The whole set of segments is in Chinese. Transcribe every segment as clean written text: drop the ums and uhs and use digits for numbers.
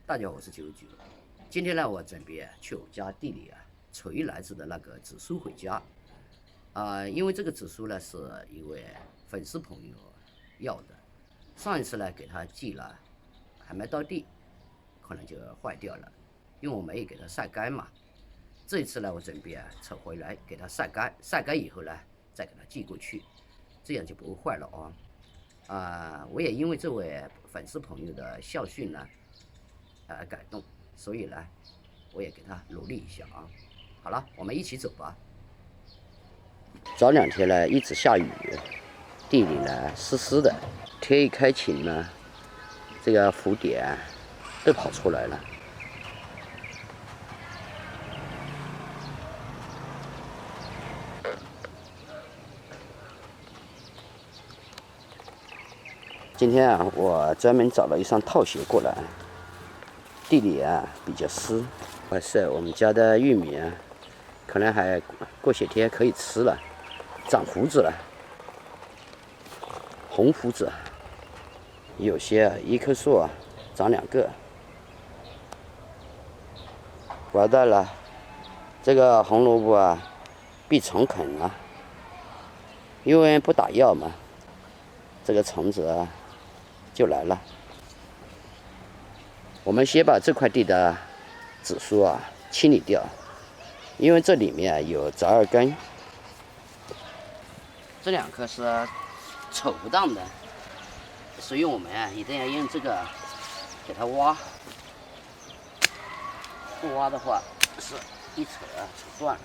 大家好，我是九九。今天呢，我准备去我家地里锤来自的那个紫苏回家。因为这个紫苏呢是一位粉丝朋友要的，上一次呢给他寄了，还没到地，可能就坏掉了，因为我没有给他晒干嘛。这一次呢，我准备扯回来给他晒干，晒干以后呢再给他寄过去，这样就不会坏了我也因为这位粉丝朋友的校训呢。感动，所以呢，我也给他努力一下啊。好了，我们一起走吧。早2天呢一直下雨，地里呢湿湿的，天一开晴呢，这个蝴蝶都跑出来了。今天我专门找了一双套鞋过来。地里比较湿，哇塞，我们家的玉米可能还过些天可以吃了，长胡子了，红胡子，有些一棵树长2个。完蛋了，这个红萝卜被虫啃了，因为不打药嘛，这个虫子就来了。我们先把这块地的紫苏清理掉，因为这里面有折耳根，这2颗是丑不当的，所以我们一定要用这个给它挖，不挖的话是一扯断了。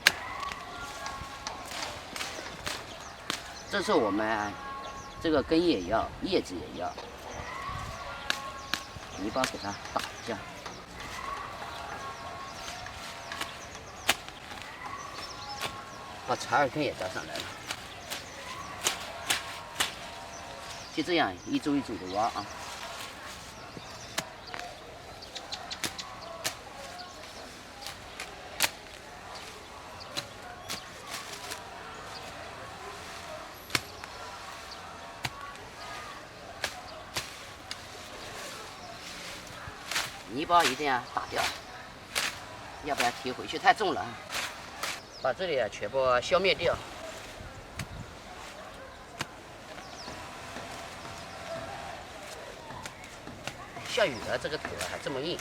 这是我们这个根也要，叶子也要。泥巴给它打一下，把折耳根也搭上来了，就这样一周一周的挖泥巴一定要打掉，要不然提回去太重了。把这里全部消灭掉。下雨了，这个土还这么硬。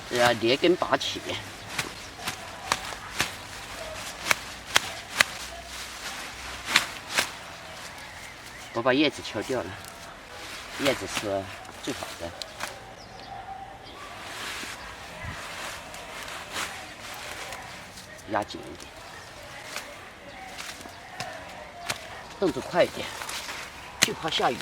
这要连根拔起。我把叶子敲掉了，叶子是最好的。压紧一点，动作快一点，就怕下雨。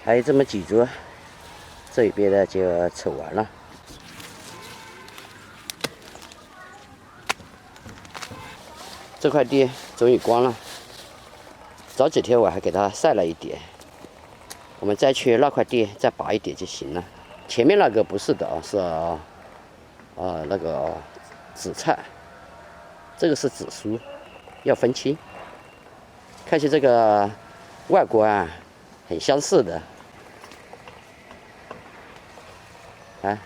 还有这么几株，这边的就扯完了。这块地终于光了，早几天我还给它晒了一点，我们再去那块地再拔一点就行了。前面那个不是的是那个紫菜，这个是紫苏，要分清。看起这个外观很相似的。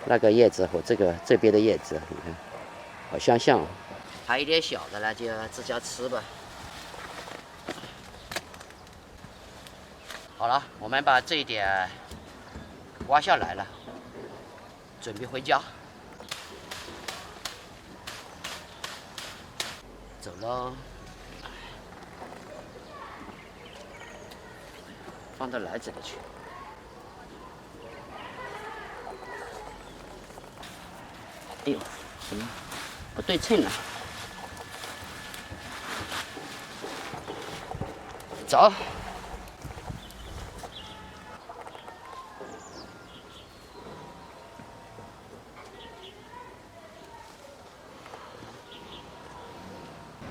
那个叶子和这边的叶子，你看，好相像。还有一点小的呢，就自家吃吧。好了，我们把这一点挖下来了，准备回家。走喽，放到篮子里去。哎呦，怎么不对称了？走。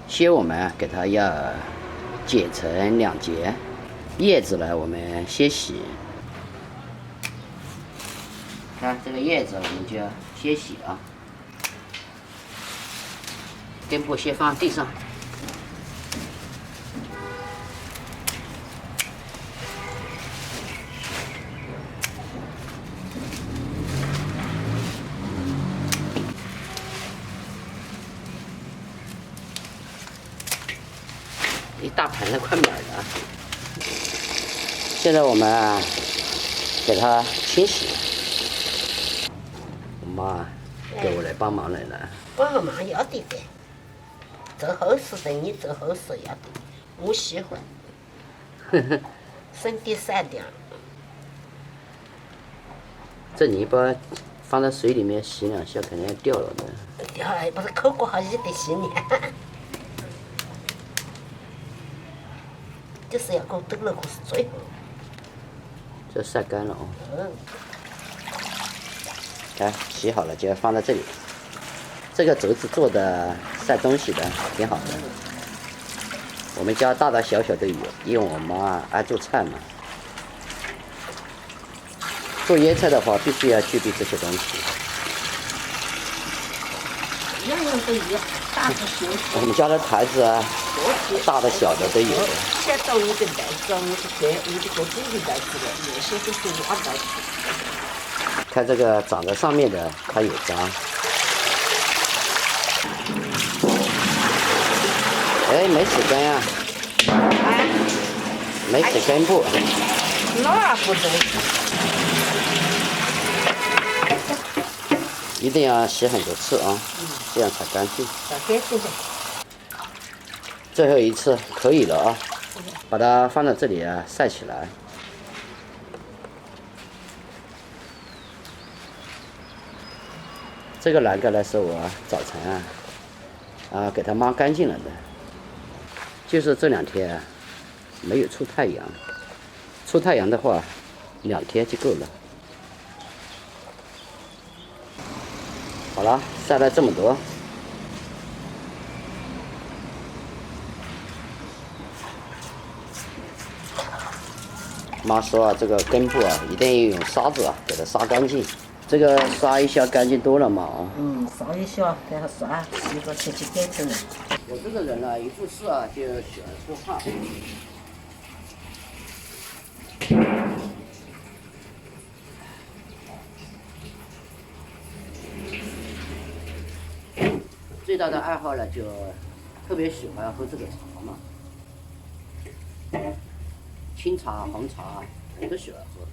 先我们给它要剪成2节，叶子呢我们先洗。看这个叶子我们就先洗啊，根部先放地上。一大盘的快满了，现在我们给它清洗。我妈给我来帮忙来了。帮忙要得的，做好事的你做好事要得，我喜欢。心地善良。这泥巴放在水里面洗2下，肯定要掉了的。掉了不是口过好一得洗呢。就是要给我抖了，可是最后。这晒干了哦。嗯。看洗好了就要放在这里。这个轴子做的晒东西的挺好的。我们家大大小小都有，因为我妈爱做菜嘛。做腌菜的话，必须要具备这些东西。样样都有，大的小的。我们家的台子啊，大的小的都有。先找我的袋子，我的个自己袋子了，有些都是挖袋子。看这个长在上面的，它有渣。哎，没洗干呀？没洗根部。那不中。一定要洗很多次啊，这样才干净。干净的。最后一次可以了啊，把它放在这里啊，晒起来。这个栏杆呢是我早晨给它抹干净了的，就是这2天没有出太阳，出太阳的话2天就够了。好了，晒了这么多，妈说这个根部一定要用沙子给它杀干净。这个刷一下干净多了嘛啊。刷一下，然后刷洗个洗干净了。我这个人呢，一做事就喜欢说话。最大的爱好呢，就特别喜欢喝这个茶嘛，清茶、红茶我都喜欢喝。